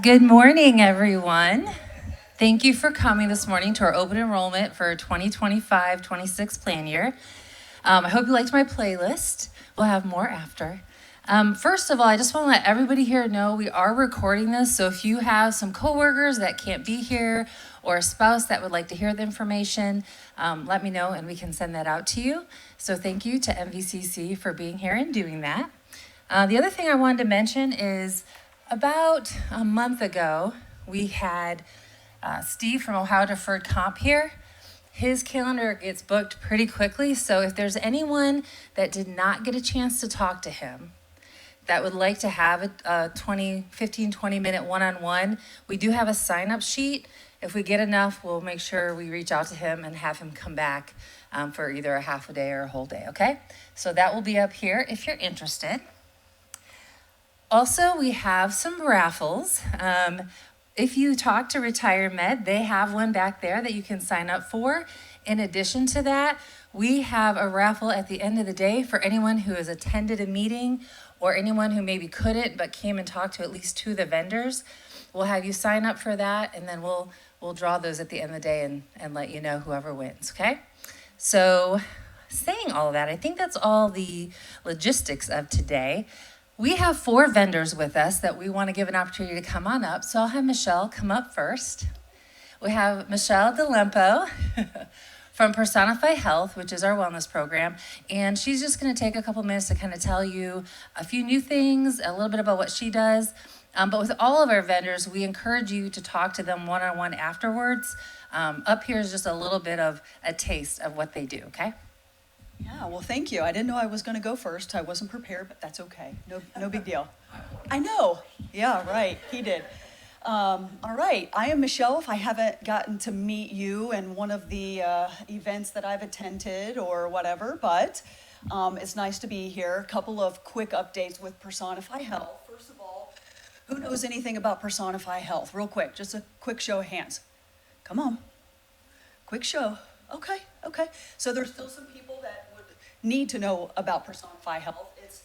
Good morning, everyone. Thank you for coming this morning to our open enrollment for 2025-26 plan year. I hope you liked my playlist. We'll have more after. First of all, I just want to let everybody here know we are recording this, so if you have some coworkers that can't be here or a spouse that would like to hear the information, let me know and we can send that out to you. So thank you to MVCC for being here and doing that. The other thing I wanted to mention is about a month ago, we had Steve from Ohio Deferred Comp here. His calendar gets booked pretty quickly, so if there's anyone that did not get a chance to talk to him that would like to have a 15-20 minute one-on-one, we do have a sign-up sheet. If we get enough, we'll make sure we reach out to him and have him come back for either a half a day or a whole day, okay? So that will be up here if you're interested. Also, we have some raffles. If you talk to Retire Med, they have one back there that you can sign up for. In addition to that, we have a raffle at the end of the day for anyone who has attended a meeting or anyone who maybe couldn't but came and talked to at least two of the vendors. We'll have you sign up for that, and then we'll draw those at the end of the day and let you know whoever wins, okay? So saying all of that, I think that's all the logistics of today. We have 4 vendors with us that we want to give an opportunity to come on up. So I'll have Michelle come up first. We have Michelle DeLempo from Personify Health, which is our wellness program. And she's just going to take a couple minutes to kind of tell you a few new things, a little bit about what she does. But with all of our vendors, we encourage you to talk to them one-on-one afterwards. Up here is just a little bit of a taste of what they do, okay? Yeah, well, thank you. I didn't know I was going to go first. I wasn't prepared, but that's okay. No big deal. I know. Yeah, right. He did. All right. I am Michelle. If I haven't gotten to meet you in one of the events that I've attended or whatever, but it's nice to be here. A couple of quick updates with Personify Health. First of all, who knows anything about Personify Health? Real quick, just a quick show of hands. Come on. Quick show. Okay. So there's still some people that would need to know about Personify Health. It's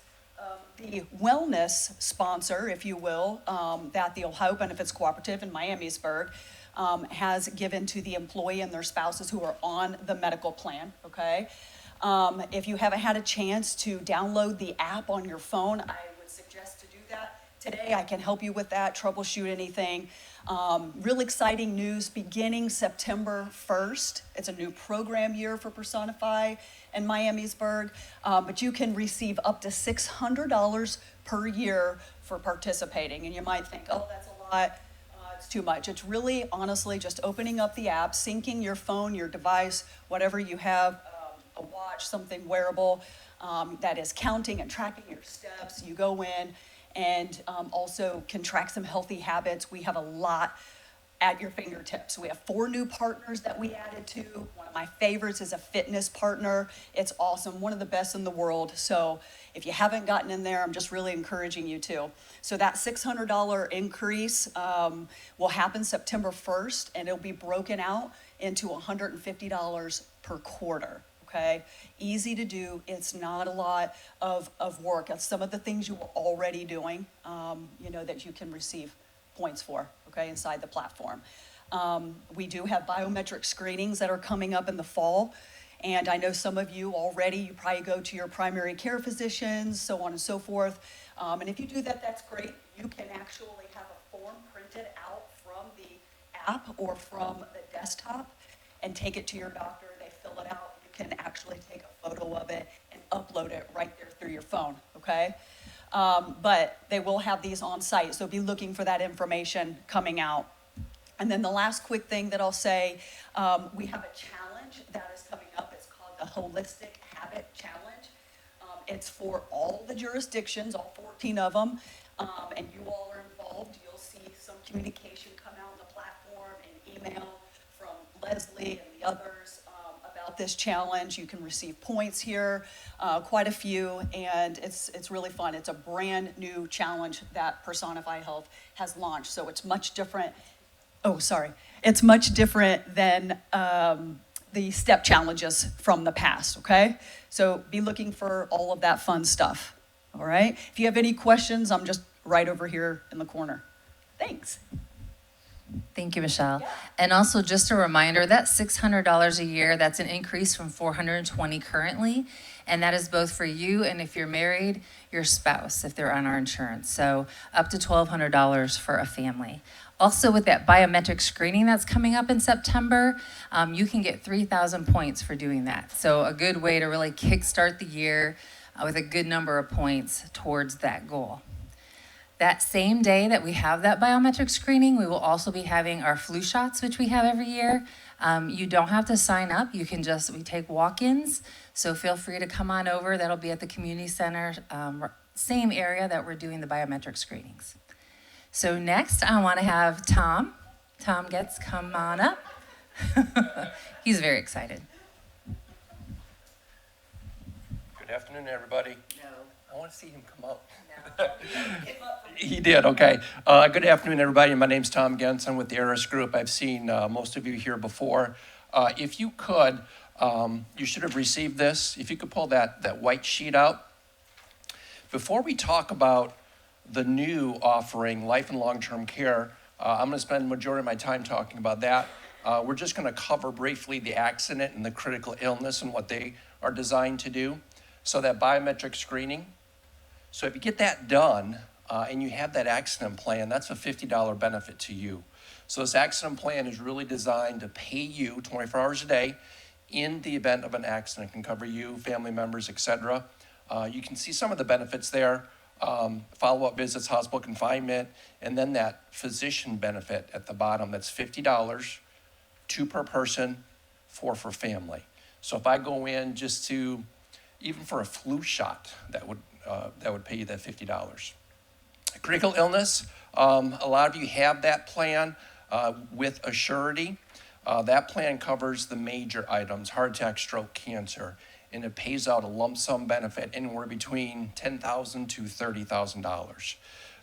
the wellness sponsor, if you will, that the Ohio Benefits Cooperative in Miamisburg has given to the employee and their spouses who are on the medical plan, okay? If you haven't had a chance to download the app on your phone, I would suggest to do that. Today, I can help you with that, troubleshoot anything. Real exciting news beginning September 1st. It's a new program year for Personify in Miamisburg, but you can receive up to $600 per year for participating. And you might think, oh, that's a lot, it's too much. It's really, honestly, just opening up the app, syncing your phone, your device, whatever you have, a watch, something wearable that is counting and tracking your steps. You go in and also can track some healthy habits. We have a lot at your fingertips. We have 4 new partners that we added to. One of my favorites is a fitness partner. It's awesome, one of the best in the world. So if you haven't gotten in there, I'm just really encouraging you to. So that $600 increase will happen September 1st, and it'll be broken out into $150 per quarter. Okay, easy to do. It's not a lot of work. It's some of the things you were already doing, that you can receive points for, okay, inside the platform. We do have biometric screenings that are coming up in the fall. And I know some of you already, you probably go to your primary care physicians, so on and so forth. And if you do that, that's great. You can actually have a form printed out from the app or from the desktop and take it to your doctor. They fill it out. Can actually take a photo of it and upload it right there through your phone, okay? But they will have these on site, so be looking for that information coming out. And then the last quick thing that I'll say, we have a challenge that is coming up. It's called the Holistic Habit Challenge. It's for all the jurisdictions, all 14 of them, and you all are involved. You'll see some communication come out on the platform and email from Leslie and the others this challenge. You can receive points here, quite a few, and it's really fun. It's a brand new challenge that Personify Health has launched, so it's much different. It's much different than the step challenges from the past, okay? So be looking for all of that fun stuff, all right? If you have any questions, I'm just right over here in the corner. Thanks. Thank you, Michelle. And also just a reminder, that's $600 a year. That's an increase from $420 currently. And that is both for you and if you're married, your spouse, if they're on our insurance. So up to $1,200 for a family. Also with that biometric screening that's coming up in September, you can get 3,000 points for doing that. So a good way to really kickstart the year with a good number of points towards that goal. That same day that we have that biometric screening, we will also be having our flu shots, which we have every year. You don't have to sign up. You can we take walk-ins. So feel free to come on over. That'll be at the community center, same area that we're doing the biometric screenings. So next, I want to have Tom. Tom Getz, come on up. He's very excited. Good afternoon, everybody. No. I want to see him come up. No. He did, okay. Good afternoon, everybody. My name's Tom Gens. I'm with the Aris Group. I've seen most of you here before. If you could, you should have received this. If you could pull that white sheet out. Before we talk about the new offering, life and long-term care, I'm going to spend the majority of my time talking about that. We're just going to cover briefly the accident and the critical illness and what they are designed to do. So that biometric screening. So if you get that done and you have that accident plan, that's a $50 benefit to you. So this accident plan is really designed to pay you 24 hours a day in the event of an accident. It can cover you, family members, etc. You can see some of the benefits there. Follow-up visits, hospital confinement, and then that physician benefit at the bottom. That's $50, 2 per person, 4 for family. So if I go in just to, even for a flu shot, that would pay you that $50. Critical illness, a lot of you have that plan with a surety. That plan covers the major items, heart attack, stroke, cancer, and it pays out a lump sum benefit anywhere between $10,000 to $30,000.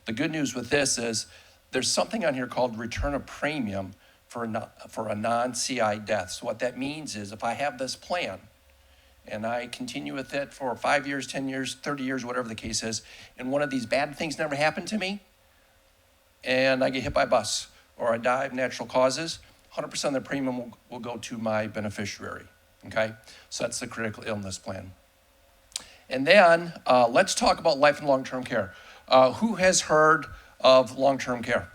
The good news with this is there's something on here called return of premium for a non-CI death. So what that means is if I have this plan, and I continue with it for 5 years, 10 years, 30 years, whatever the case is, and one of these bad things never happened to me, and I get hit by a bus, or I die of natural causes, 100% of the premium will go to my beneficiary, okay? So that's the critical illness plan. And then let's talk about life and long-term care. Who has heard of long-term care?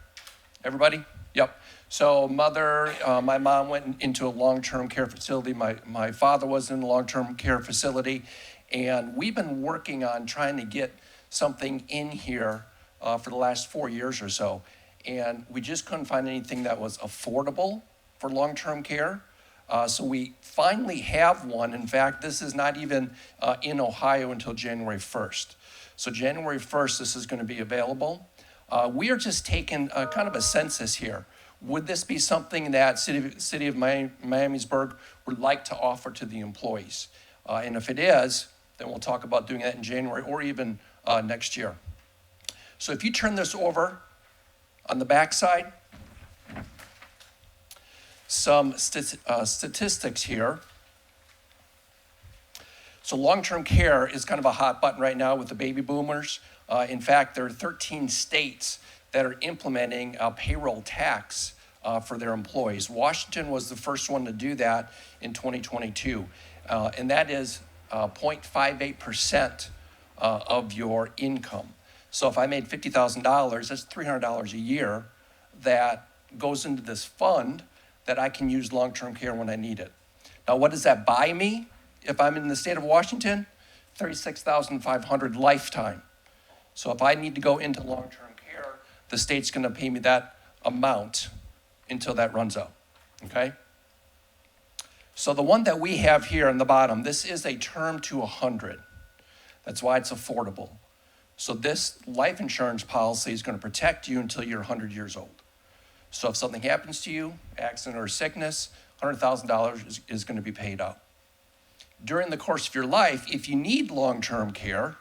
Everybody? Yep. So my mom went into a long-term care facility. My father was in a long-term care facility. And we've been working on trying to get something in here for the last 4 years or so. And we just couldn't find anything that was affordable for long-term care. So we finally have one. In fact, this is not even in Ohio until January 1st. So January 1st, this is going to be available. We are just taking kind of a census here. Would this be something that City of Miamisburg would like to offer to the employees? And if it is, then we'll talk about doing that in January or even next year. So if you turn this over on the back side, some statistics here. So long-term care is kind of a hot button right now with the baby boomers. In fact, there are 13 states that are implementing a payroll tax for their employees. Washington was the first one to do that in 2022, and that is 0.58% of your income. So if I made $50,000, that's $300 a year that goes into this fund that I can use long-term care when I need it. Now, what does that buy me if I'm in the state of Washington? $36,500 lifetime. So if I need to go into long-term care, the state's going to pay me that amount until that runs out, okay? So the one that we have here on the bottom, this is a term to 100. That's why it's affordable. So this life insurance policy is going to protect you until you're 100 years old. So if something happens to you, accident or sickness, $100,000 is going to be paid out. During the course of your life, if you need long-term care,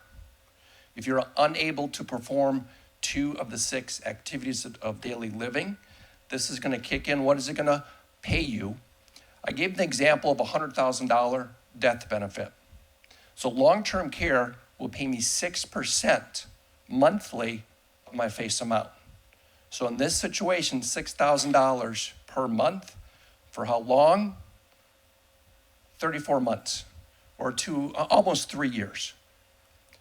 if you're unable to perform 2 of the 6 activities of daily living, this is going to kick in. What is it going to pay you? I gave an example of a $100,000 death benefit. So long-term care will pay me 6% monthly of my face amount. So in this situation, $6,000 per month. For how long? 34 months, or almost 3 years.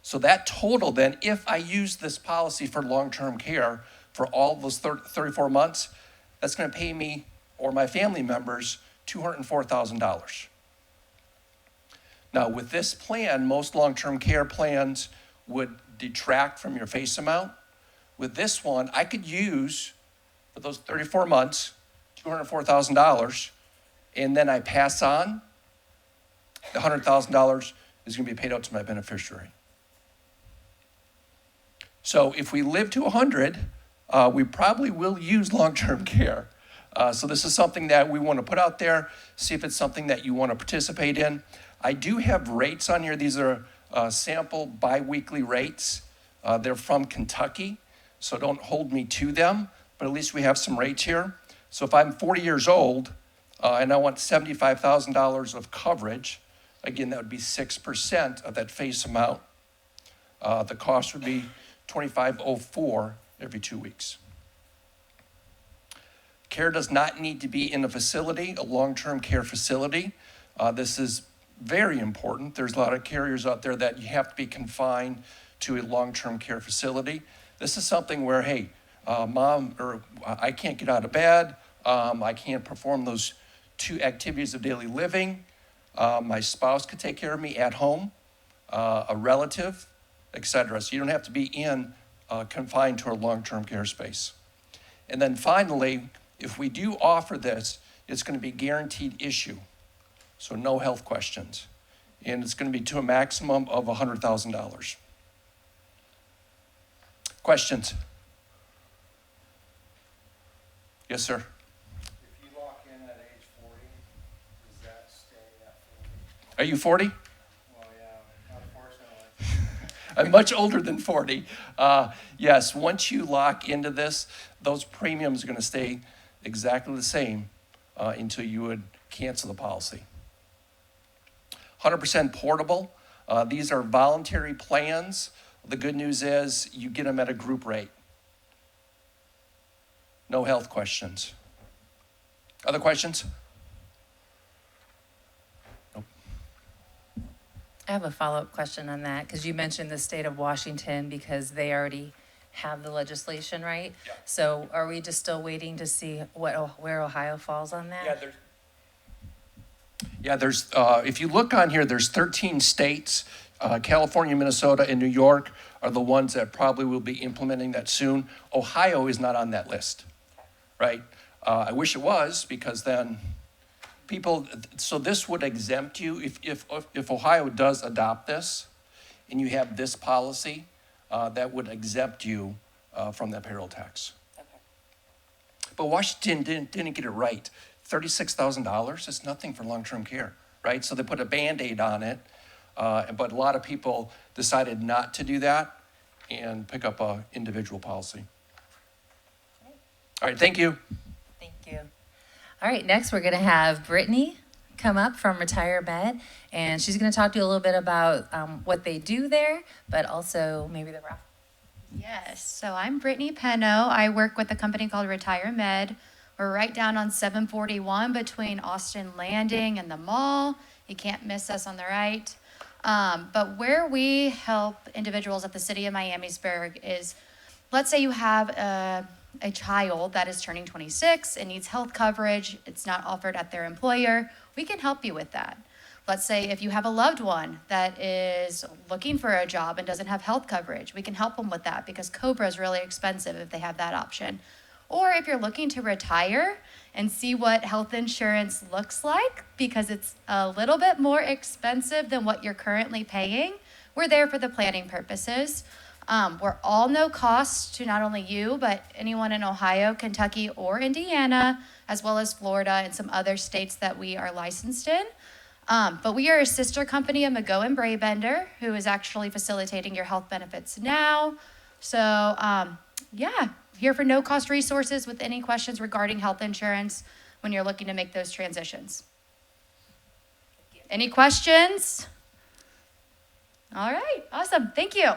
So that total then, if I use this policy for long-term care for all those 34 months, that's going to pay me or my family members $204,000. Now, with this plan, most long-term care plans would detract from your face amount. With this one, I could use, for those 34 months, $204,000, and then I pass on, the $100,000 is going to be paid out to my beneficiary. So if we live to 100, we probably will use long-term care. So this is something that we want to put out there, see if it's something that you want to participate in. I do have rates on here. These are sample biweekly rates. They're from Kentucky, so don't hold me to them, but at least we have some rates here. So if I'm 40 years old and I want $75,000 of coverage, again, that would be 6% of that face amount. The cost would be $25.04 every 2 weeks. Care does not need to be in a facility, a long-term care facility. This is very important. There's a lot of carriers out there that you have to be confined to a long-term care facility. This is something where, hey, mom, or I can't get out of bed, I can't perform those 2 activities of daily living. My spouse could take care of me at home, a relative, etc. So you don't have to be confined to a long-term care space. And then finally, if we do offer this, it's going to be guaranteed issue. So no health questions. And it's going to be to a maximum of $100,000. Questions? Yes, sir. If you lock in at age 40, does that stay at 40? Are you 40? Well, yeah, unfortunately. I'm much older than 40. Yes, once you lock into this, those premiums are going to stay exactly the same until you would cancel the policy. 100% portable. These are voluntary plans. The good news is you get them at a group rate. No health questions. Other questions? Nope. I have a follow-up question on that, because you mentioned the state of Washington, because they already have the legislation, right? Yeah. So are we just still waiting to see where Ohio falls on that? There's if you look on here, there's 13 states. California, Minnesota, and New York are the ones that probably will be implementing that soon. Ohio is not on that list, right? I wish it was, because then so this would exempt you if Ohio does adopt this and you have this policy, that would exempt you from that payroll tax. Okay. But Washington didn't get it right. $36,000 is nothing for long-term care, right? So they put a Band-Aid on it, but a lot of people decided not to do that and pick up an individual policy. All right, thank you. Thank you. All right, next we're going to have Brittany come up from Retire Med, and she's going to talk to you a little bit about what they do there, but also maybe the raffle. Yes, so I'm Brittany Penno. I work with a company called Retire Med. We're right down on 741 between Austin Landing and the mall. You can't miss us on the right. But where we help individuals at the city of Miamisburg is, let's say you have a child that is turning 26 and needs health coverage. It's not offered at their employer. We can help you with that. Let's say if you have a loved one that is looking for a job and doesn't have health coverage, we can help them with that, because COBRA is really expensive if they have that option. Or if you're looking to retire and see what health insurance looks like, because it's a little bit more expensive than what you're currently paying, we're there for the planning purposes. We're all no cost to not only you, but anyone in Ohio, Kentucky, or Indiana, as well as Florida and some other states that we are licensed in. But we are a sister company of McGo and Braybender, who is actually facilitating your health benefits now. So, here for no-cost resources with any questions regarding health insurance when you're looking to make those transitions. Any questions? All right, awesome, thank you.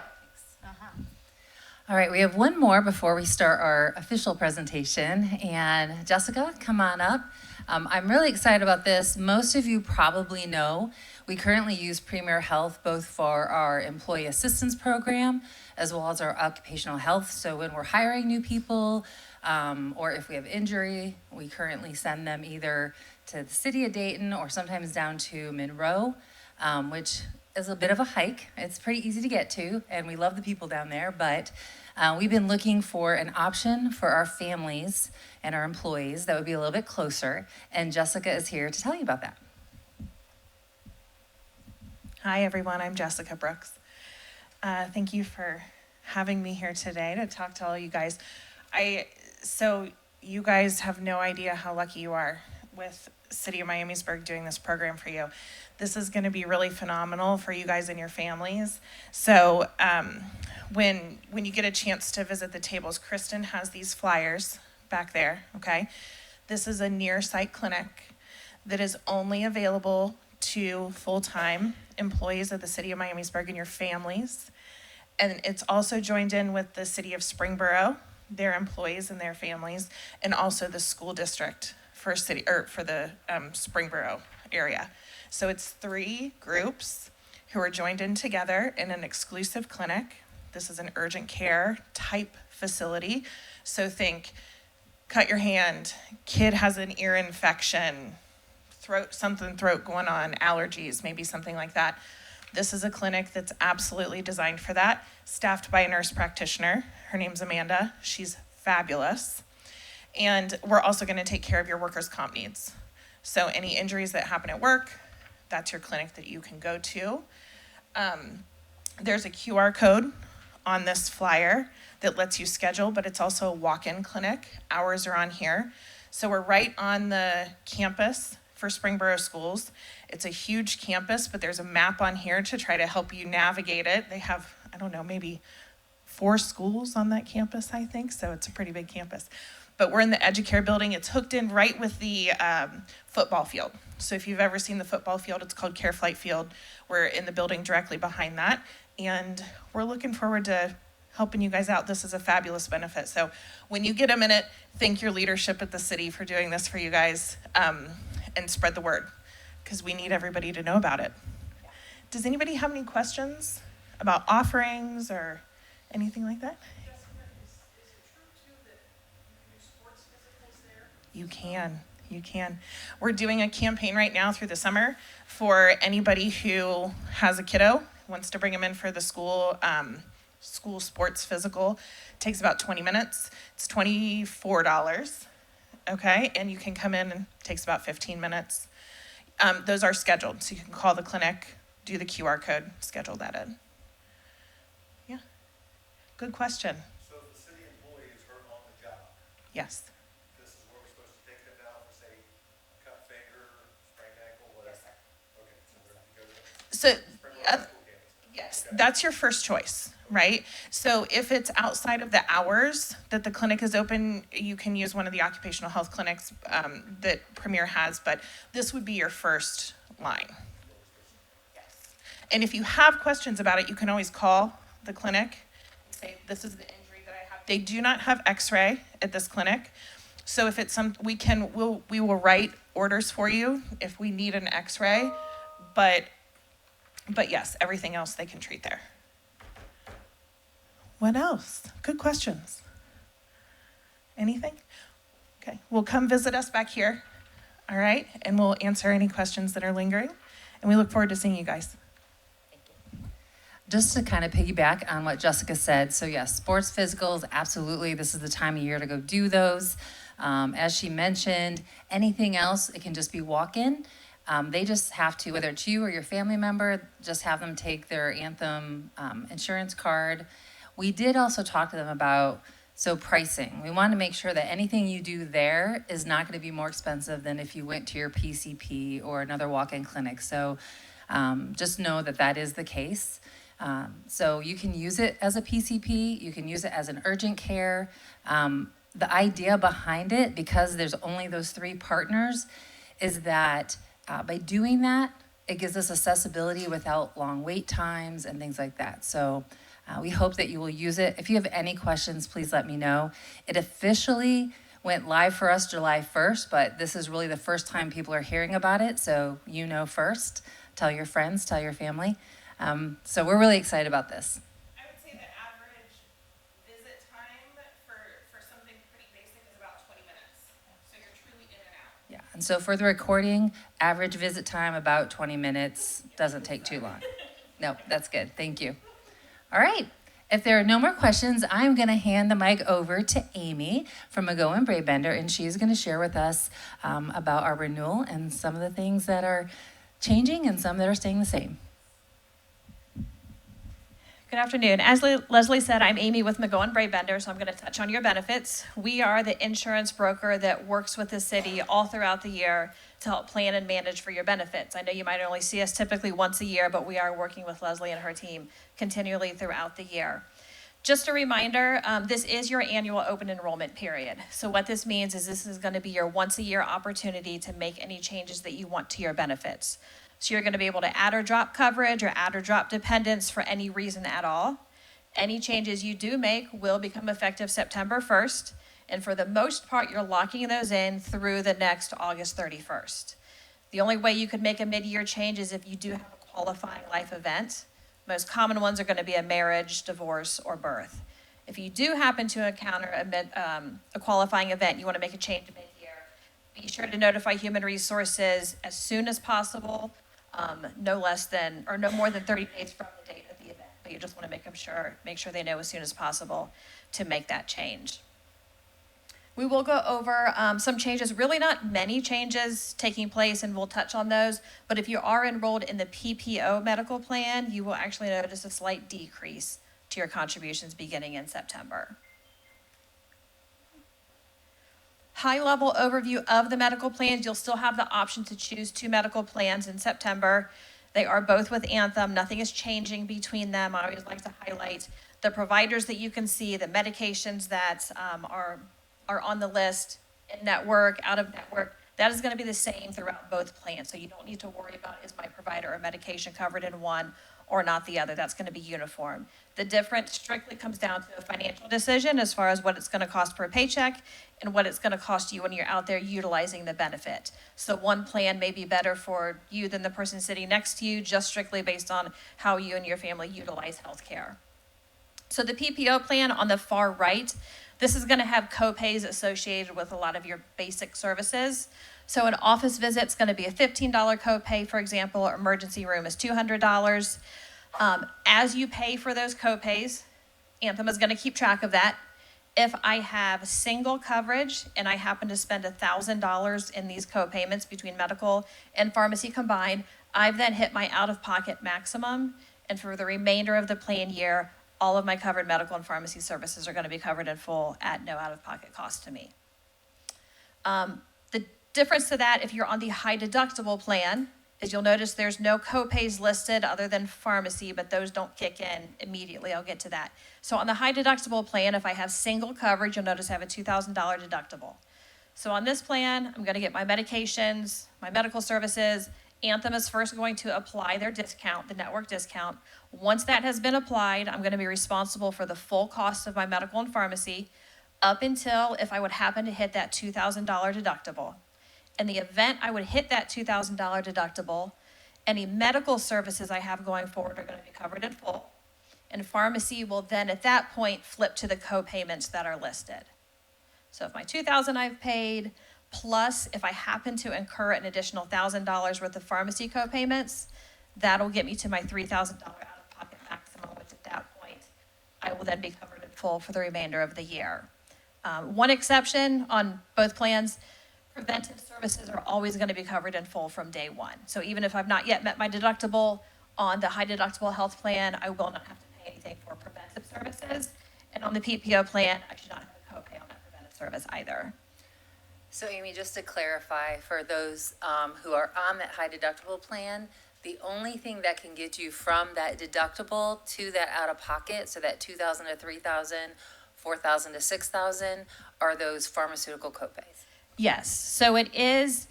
All right, we have one more before we start our official presentation. And Jessica, come on up. I'm really excited about this. Most of you probably know we currently use Premier Health both for our employee assistance program as well as our occupational health. So when we're hiring new people or if we have injury, we currently send them either to the city of Dayton or sometimes down to Monroe, which is a bit of a hike. It's pretty easy to get to, and we love the people down there, but we've been looking for an option for our families and our employees that would be a little bit closer, and Jessica is here to tell you about that. Hi, everyone. I'm Jessica Brooks. Thank you for having me here today to talk to all you guys. So you guys have no idea how lucky you are with City of Miamisburg doing this program for you. This is going to be really phenomenal for you guys and your families. So when you get a chance to visit the tables, Kristen has these flyers back there, okay? This is a near-site clinic that is only available to full-time employees of the City of Miamisburg and your families. And it's also joined in with the City of Springboro, their employees and their families, and also the school district for the Springboro area. So it's 3 groups who are joined in together in an exclusive clinic. This is an urgent care type facility. So think cut your hand, kid has an ear infection, throat going on, allergies, maybe something like that. This is a clinic that's absolutely designed for that, staffed by a nurse practitioner. Her name's Amanda. She's fabulous. And we're also going to take care of your workers' comp needs. So any injuries that happen at work, that's your clinic that you can go to. There's a QR code on this flyer that lets you schedule, but it's also a walk-in clinic. Hours are on here. So we're right on the campus for Springboro Schools. It's a huge campus, but there's a map on here to try to help you navigate it. They have, I don't know, maybe 4 schools on that campus, I think, so it's a pretty big campus. But we're in the Educare building. It's hooked in right with the football field. So if you've ever seen the football field, it's called Care Flight Field. We're in the building directly behind that. And we're looking forward to helping you guys out. This is a fabulous benefit. So when you get a minute, thank your leadership at the city for doing this for you guys, and spread the word, because we need everybody to know about it. Does anybody have any questions about offerings or anything like that? You can. We're doing a campaign right now through the summer for anybody who has a kiddo, wants to bring them in for the school sports physical. It takes about 20 minutes. It's $24, okay? And you can come in and it takes about 15 minutes. Those are scheduled, so you can call the clinic, do the QR code, schedule that in. Yeah, good question. So if the city employee is hurt on the job, Yes. this is where we're supposed to take them down for, say, a cut finger, sprained ankle, whatever? Okay, so we're going to go to So, Springboro High School campus. yes, that's your first choice, right? So if it's outside of the hours that the clinic is open, you can use one of the occupational health clinics that Premier has, but this would be your first line. Yes. And if you have questions about it, you can always call the clinic and say, this is the injury that I have. They do not have x-ray at this clinic. So if it's we will write orders for you if we need an x-ray, but yes, everything else they can treat there. What else? Good questions. Anything? Okay, well, come visit us back here, all right? And we'll answer any questions that are lingering. And we look forward to seeing you guys. Just to kind of piggyback on what Jessica said, so yes, sports physicals, absolutely, this is the time of year to go do those. As she mentioned, anything else, it can just be walk-in. They just have to, whether it's you or your family member, just have them take their Anthem insurance card. We did also talk to them about pricing. We want to make sure that anything you do there is not going to be more expensive than if you went to your PCP or another walk-in clinic. So just know that that is the case. So you can use it as a PCP, you can use it as an urgent care. The idea behind it, because there's only those 3 partners, is that by doing that, it gives us accessibility without long wait times and things like that. So We hope that you will use it. If you have any questions, please let me know. It officially went live for us July 1st, but this is really the first time people are hearing about it, so you know first. Tell your friends, tell your family. So we're really excited about this. I would say the average visit time for something pretty basic is about 20 minutes. So you're truly in and out. Yeah, and so for the recording, average visit time about 20 minutes, doesn't take too long. No, that's good, thank you. All right, if there are no more questions, I'm gonna hand the mic over to Amy from McGowan Brabender, and she's gonna share with us about our renewal and some of the things that are changing and some that are staying the same. Good afternoon. As Leslie said, I'm Amy with McGowan Brabender, so I'm going to touch on your benefits. We are the insurance broker that works with the city all throughout the year to help plan and manage for your benefits. I know you might only see us typically once a year, but we are working with Leslie and her team continually throughout the year. Just a reminder, this is your annual open enrollment period. So what this means is this is going to be your once a year opportunity to make any changes that you want to your benefits. So you're going to be able to add or drop coverage or add or drop dependents for any reason at all. Any changes you do make will become effective September 1st. And for the most part, you're locking those in through the next August 31st. The only way you could make a mid-year change is if you do have a qualifying life event. Most common ones are going to be a marriage, divorce, or birth. If you do happen to encounter a qualifying event, you want to make a change mid-year, be sure to notify Human Resources as soon as possible. No more than 30 days from the date of the event. But you just want to make sure they know as soon as possible to make that change. We will go over some changes, really not many changes taking place, and we'll touch on those. But if you are enrolled in the PPO medical plan, you will actually notice a slight decrease to your contributions beginning in September. High-level overview of the medical plans. You'll still have the option to choose 2 medical plans in September. They are both with Anthem. Nothing is changing between them. I always like to highlight the providers that you can see, the medications that are on the list, in-network, out-of-network. That is going to be the same throughout both plans. So you don't need to worry about, is my provider or medication covered in one or not the other. That's going to be uniform. The difference strictly comes down to a financial decision as far as what it's going to cost per paycheck and what it's going to cost you when you're out there utilizing the benefit. So one plan may be better for you than the person sitting next to you, just strictly based on how you and your family utilize healthcare. So the PPO plan on the far right, this is going to have co-pays associated with a lot of your basic services. So an office visit's going to be a $15 copay, for example, or emergency room is $200. As you pay for those copays, Anthem is going to keep track of that. If I have single coverage and I happen to spend $1,000 in these copayments between medical and pharmacy combined, I've then hit my out-of-pocket maximum, and for the remainder of the plan year, all of my covered medical and pharmacy services are going to be covered in full at no out-of-pocket cost to me. The difference to that, if you're on the high deductible plan, is you'll notice there's no copays listed other than pharmacy, but those don't kick in immediately. I'll get to that. So on the high deductible plan, if I have single coverage, you'll notice I have a $2,000 deductible. So on this plan, I'm going to get my medications, my medical services. Anthem is first going to apply their discount, the network discount. Once that has been applied, I'm going to be responsible for the full cost of my medical and pharmacy up until if I would happen to hit that $2,000 deductible. In the event I would hit that $2,000 deductible, any medical services I have going forward are going to be covered in full. And pharmacy will then at that point flip to the co-payments that are listed. So if my $2,000 I've paid, plus if I happen to incur an additional $1,000 worth of pharmacy co-payments, that'll get me to my $3,000 out-of-pocket maximum, which at that point, I will then be covered in full for the remainder of the year. One exception on both plans, preventive services are always going to be covered in full from day one. So even if I've not yet met my deductible on the high deductible health plan, I will not have to pay anything for preventive services. And on the PPO plan, I should not have a copay on that preventive service either. So Amy, just to clarify for those who are on that high deductible plan, the only thing that can get you from that deductible to that out of pocket, so that $2,000 to $3,000, $4,000 to $6,000, are those pharmaceutical copays. Yes, so it is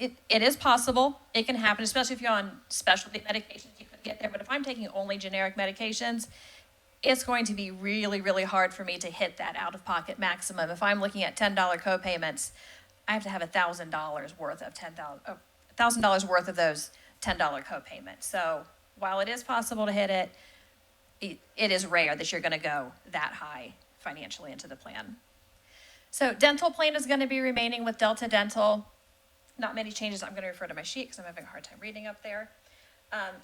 possible. It can happen, especially if you're on specialty medications, you could get there. But if I'm taking only generic medications, it's going to be really, really hard for me to hit that out-of-pocket maximum. If I'm looking at $10 co-payments, I have to have $1,000 worth of $1,000 worth of those $10 co-payments. So while it is possible to hit it, it is rare that you're going to go that high financially into the plan. So dental plan is going to be remaining with Delta Dental. Not many changes. I'm going to refer to my sheet because I'm having a hard time reading up there.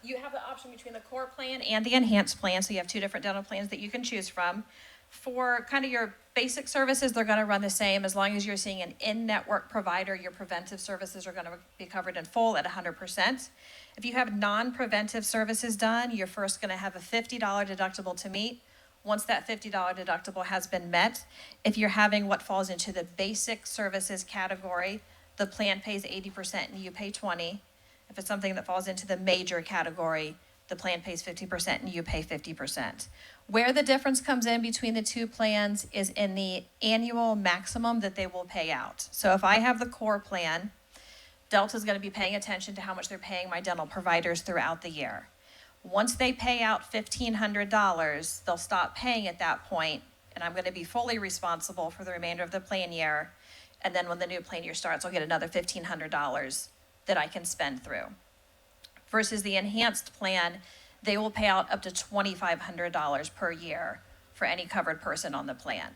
You have the option between the core plan and the enhanced plan, so you have two different dental plans that you can choose from. For kind of your basic services, they're going to run the same. As long as you're seeing an in-network provider, your preventive services are going to be covered in full at 100%. If you have non-preventive services done, you're first going to have a $50 deductible to meet. Once that $50 deductible has been met, if you're having what falls into the basic services category, the plan pays 80% and you pay 20%. If it's something that falls into the major category, the plan pays 50% and you pay 50%. Where the difference comes in between the two plans is in the annual maximum that they will pay out. So if I have the core plan, Delta is going to be paying attention to how much they're paying my dental providers throughout the year. Once they pay out $1,500, they'll stop paying at that point, and I'm going to be fully responsible for the remainder of the plan year. And then when the new plan year starts, I'll get another $1,500 that I can spend through. Versus the enhanced plan, they will pay out up to $2,500 per year for any covered person on the plan.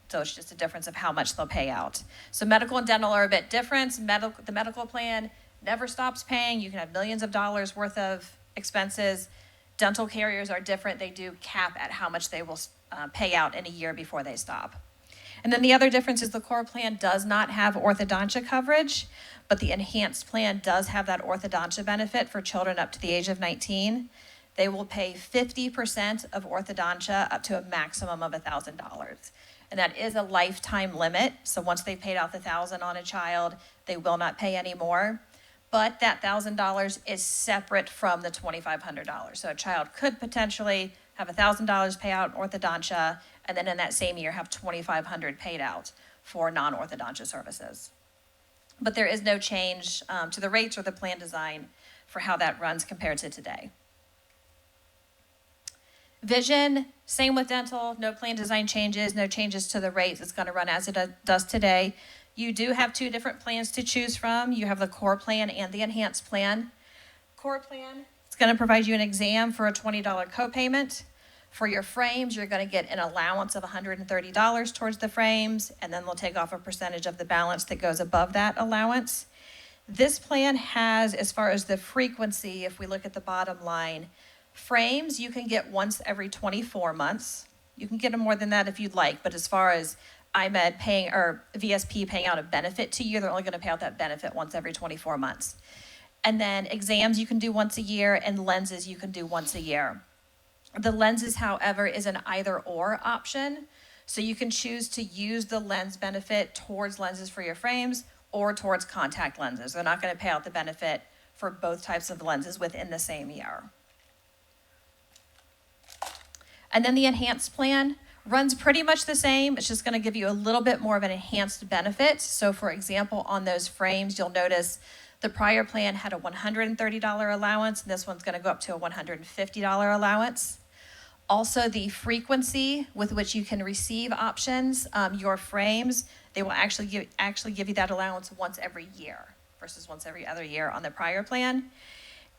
So it's just a difference of how much they'll pay out. So medical and dental are a bit different. The medical plan never stops paying. You can have millions of dollars worth of expenses. Dental carriers are different. They do cap at how much they will pay out in a year before they stop. And then the other difference is the core plan does not have orthodontia coverage, but the enhanced plan does have that orthodontia benefit for children up to the age of 19. They will pay 50% of orthodontia up to a maximum of $1,000. And that is a lifetime limit. So once they've paid out the $1,000 on a child, they will not pay any more. But that $1,000 is separate from the $2,500. So a child could potentially have $1,000 pay out in orthodontia, and then in that same year have $2,500 paid out for non-orthodontia services. But there is no change to the rates or the plan design for how that runs compared to today. Vision, same with dental, no plan design changes, no changes to the rates. It's going to run as it does today. You do have two different plans to choose from. You have the core plan and the enhanced plan. Core plan, it's going to provide you an exam for a $20 copayment. For your frames, you're going to get an allowance of $130 towards the frames, and then they'll take off a percentage of the balance that goes above that allowance. This plan has, as far as the frequency, if we look at the bottom line, frames you can get once every 24 months. You can get them more than that if you'd like, but as far as IMED paying or VSP paying out a benefit to you, they're only going to pay out that benefit once every 24 months. And then exams you can do once a year, and lenses you can do once a year. The lenses, however, is an either-or option. So you can choose to use the lens benefit towards lenses for your frames or towards contact lenses. They're not going to pay out the benefit for both types of lenses within the same year. And then the enhanced plan runs pretty much the same. It's just going to give you a little bit more of an enhanced benefit. So for example, on those frames, you'll notice the prior plan had a $130 allowance, and this one's going to go up to a $150 allowance. Also, the frequency with which you can receive options, your frames, they will actually give you that allowance once every year versus once every other year on the prior plan.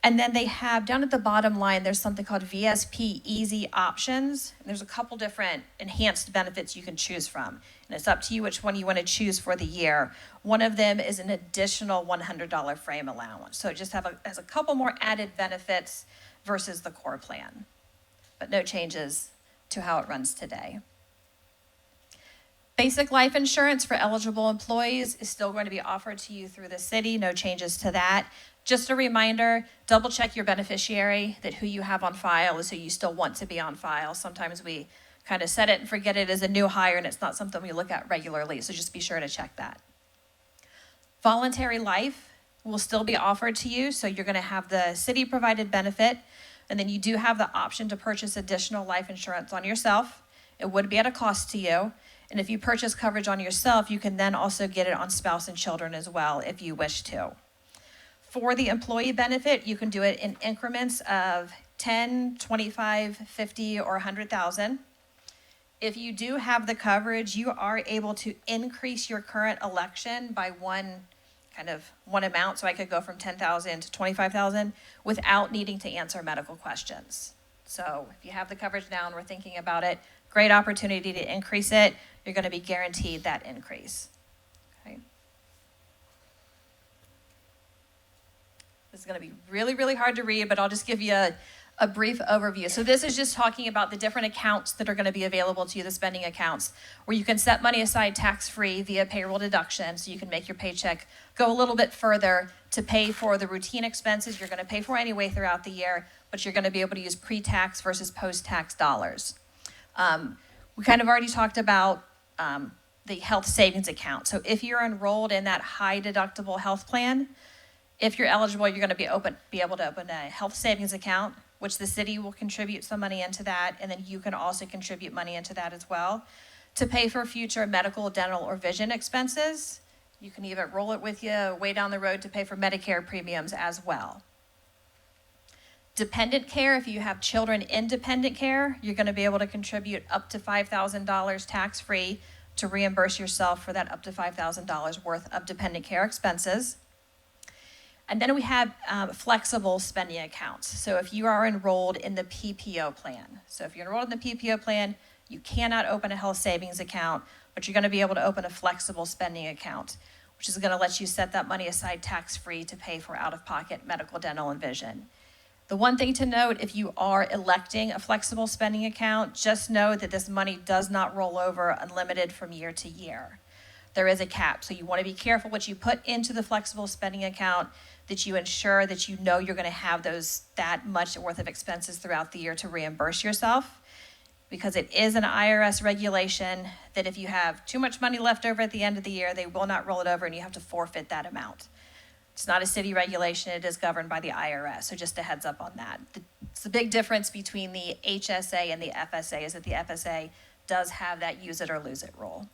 And then they have, down at the bottom line, there's something called VSP Easy Options. And there's a couple different enhanced benefits you can choose from. And it's up to you which one you want to choose for the year. One of them is an additional $100 frame allowance. So it just has a couple more added benefits versus the core plan. But no changes to how it runs today. Basic life insurance for eligible employees is still going to be offered to you through the city. No changes to that. Just a reminder, double check your beneficiary, that who you have on file is who you still want to be on file. Sometimes we kind of set it and forget it as a new hire, and it's not something we look at regularly, so just be sure to check that. Voluntary life will still be offered to you, so you're going to have the city-provided benefit, and then you do have the option to purchase additional life insurance on yourself. It would be at a cost to you, and if you purchase coverage on yourself, you can then also get it on spouse and children as well if you wish to. For the employee benefit, you can do it in increments of 10, 25, 50, or 100,000. If you do have the coverage, you are able to increase your current election by one amount. So I could go from 10,000 to 25,000 without needing to answer medical questions. So if you have the coverage now and we're thinking about it, great opportunity to increase it. You're going to be guaranteed that increase. Okay. This is going to be really, really hard to read, but I'll just give you a brief overview. So this is just talking about the different accounts that are going to be available to you, the spending accounts, where you can set money aside tax-free via payroll deduction, so you can make your paycheck go a little bit further to pay for the routine expenses you're going to pay for anyway throughout the year, but you're going to be able to use pre-tax versus post-tax dollars. We kind of already talked about the health savings account. So if you're enrolled in that high deductible health plan, if you're eligible, you're going to be able to open a health savings account, which the city will contribute some money into that, and then you can also contribute money into that as well to pay for future medical, dental, or vision expenses. You can even roll it with you way down the road to pay for Medicare premiums as well. Dependent care, if you have children in dependent care, you're going to be able to contribute up to $5,000 tax-free to reimburse yourself for that up to $5,000 worth of dependent care expenses. And then we have flexible spending accounts. So if you are enrolled in the PPO plan, so if you're enrolled in the PPO plan, you cannot open a health savings account, but you're going to be able to open a flexible spending account, which is going to let you set that money aside tax-free to pay for out-of-pocket medical, dental, and vision. The one thing to note, if you are electing a flexible spending account, just know that this money does not roll over unlimited from year to year. There is a cap, so you want to be careful what you put into the flexible spending account, that you ensure that you know you're going to have that much worth of expenses throughout the year to reimburse yourself, because it is an IRS regulation that if you have too much money left over at the end of the year, they will not roll it over and you have to forfeit that amount. It's not a city regulation, it is governed by the IRS, so just a heads up on that. It's the big difference between the HSA and the FSA is that the FSA does have that use it or lose it rule.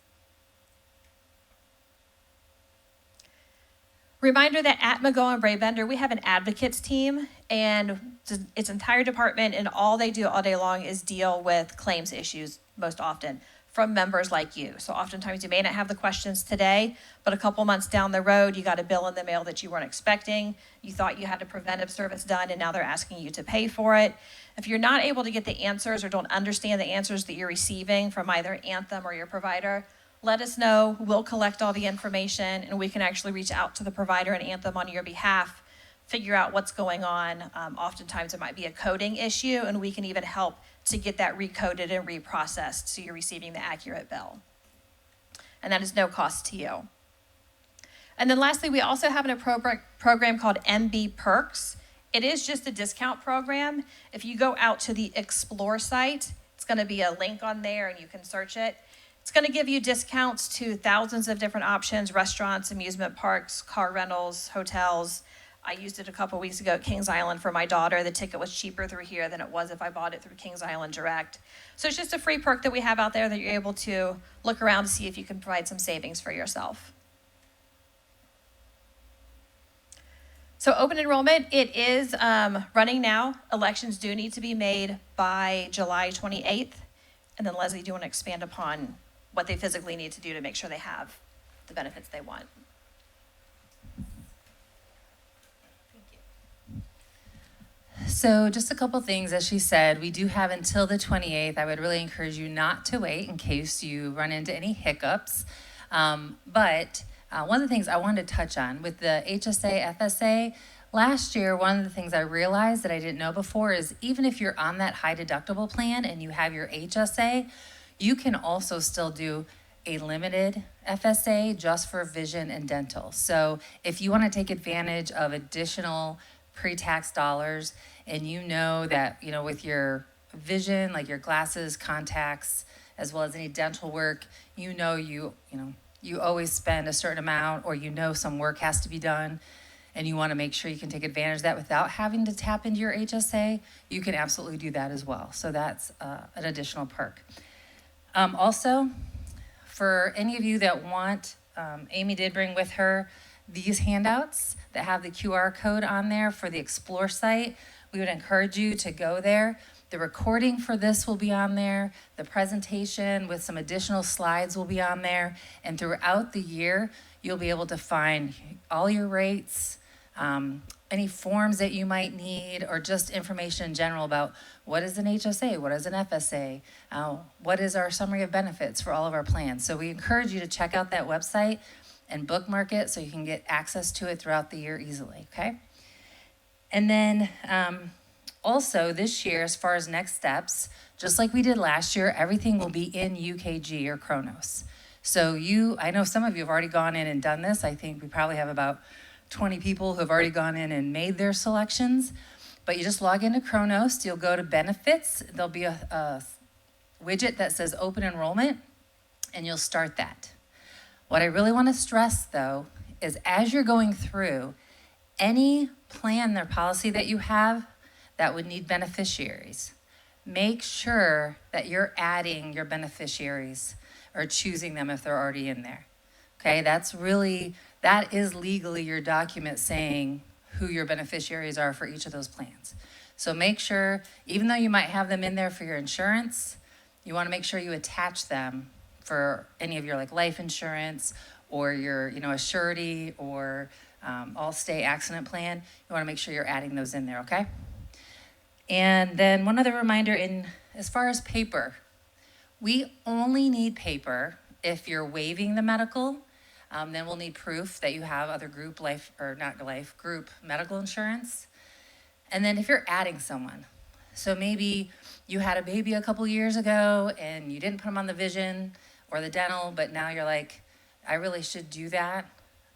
Reminder that at McGowan Braebender, we have an advocates team, and its entire department, and all they do all day long is deal with claims issues most often from members like you. So oftentimes you may not have the questions today, but a couple months down the road, you got a bill in the mail that you weren't expecting. You thought you had a preventive service done, and now they're asking you to pay for it. If you're not able to get the answers or don't understand the answers that you're receiving from either Anthem or your provider, let us know. We'll collect all the information, and we can actually reach out to the provider and Anthem on your behalf, figure out what's going on. Oftentimes it might be a coding issue, and we can even help to get that recoded and reprocessed so you're receiving the accurate bill. And that is no cost to you. And then lastly, we also have a program called MB Perks. It is just a discount program. If you go out to the Explore site, it's going to be a link on there and you can search it. It's going to give you discounts to thousands of different options: restaurants, amusement parks, car rentals, hotels. I used it a couple weeks ago at Kings Island for my daughter. The ticket was cheaper through here than it was if I bought it through Kings Island Direct. So it's just a free perk that we have out there that you're able to look around to see if you can provide some savings for yourself. So open enrollment, it is running now. Elections do need to be made by July 28th. And then Leslie, do you want to expand upon what they physically need to do to make sure they have the benefits they want? So just a couple things, as she said, we do have until the 28th. I would really encourage you not to wait in case you run into any hiccups. But one of the things I wanted to touch on with the HSA, FSA, last year, one of the things I realized that I didn't know before is even if you're on that high deductible plan and you have your HSA, you can also still do a limited FSA just for vision and dental. So if you want to take advantage of additional pre-tax dollars, and you know that, you know, with your vision, like your glasses, contacts, as well as any dental work, you always spend a certain amount, or you know some work has to be done, and you want to make sure you can take advantage of that without having to tap into your HSA, you can absolutely do that as well. So that's an additional perk. Also, for any of you that want, Amy did bring with her these handouts that have the QR code on there for the Explore site. we would encourage you to go there. The recording for this will be on there. The presentation with some additional slides will be on there. And throughout the year, you'll be able to find all your rates, any forms that you might need, or just information in general about what is an HSA, what is an FSA, what is our summary of benefits for all of our plans. So we encourage you to check out that website and bookmark it so you can get access to it throughout the year easily, okay? And then also this year, as far as next steps, just like we did last year, everything will be in UKG or Kronos. So I know some of you have already gone in and done this. I think we probably have about 20 people who have already gone in and made their selections. But you just log into Kronos, you'll go to benefits, there'll be a widget that says open enrollment, and you'll start that. What I really want to stress though, is as you're going through, any plan or policy that you have that would need beneficiaries, make sure that you're adding your beneficiaries or choosing them if they're already in there. Okay, that is legally your document saying who your beneficiaries are for each of those plans. So make sure, even though you might have them in there for your insurance, you want to make sure you attach them for any of your like life insurance or your, a surety or all-stay accident plan. You want to make sure you're adding those in there, okay? And then one other reminder, as far as paper, we only need paper if you're waiving the medical. Then we'll need proof that you have other group group medical insurance. And then if you're adding someone, so maybe you had a baby a couple years ago and you didn't put them on the vision or the dental, but now you're like, I really should do that.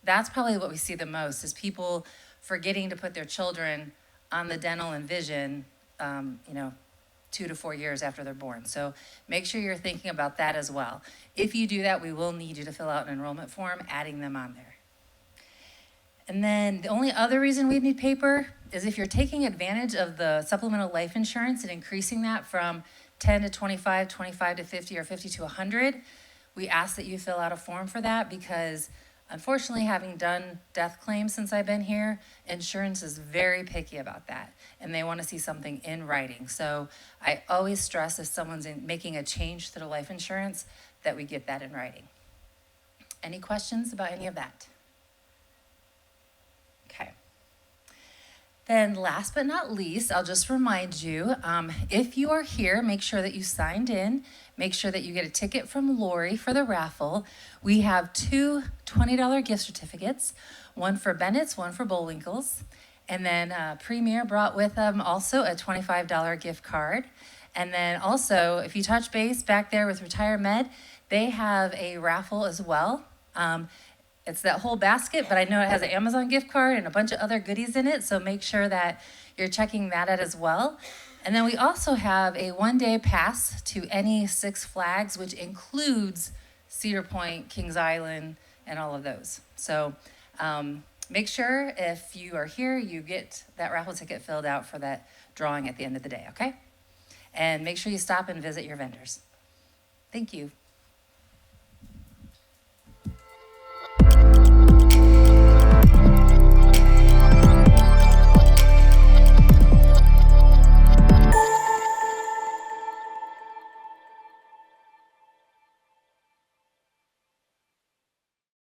That's probably what we see the most, is people forgetting to put their children on the dental and vision, 2 to 4 years after they're born. So make sure you're thinking about that as well. If you do that, we will need you to fill out an enrollment form, adding them on there. And then the only other reason we need paper is if you're taking advantage of the supplemental life insurance and increasing that from 10 to 25, 25 to 50, or 50 to 100, we ask that you fill out a form for that because unfortunately, having done death claims since I've been here, insurance is very picky about that, and they want to see something in writing. So I always stress if someone's making a change to their life insurance that we get that in writing. Any questions about any of that? Okay. Then last but not least, I'll just remind you, if you are here, make sure that you signed in. Make sure that you get a ticket from Lori for the raffle. We have 2 $20 gift certificates, one for Bennett's, one for Bullwinkle's. And then Premier brought with them also a $25 gift card. And then also, if you touch base back there with Retire Med, they have a raffle as well. It's that whole basket, but I know it has an Amazon gift card and a bunch of other goodies in it, so make sure that you're checking that out as well. And then we also have a 1-day pass to any Six Flags, which includes Cedar Point, Kings Island, and all of those. So make sure if you are here, you get that raffle ticket filled out for that drawing at the end of the day, okay? And make sure you stop and visit your vendors. Thank you.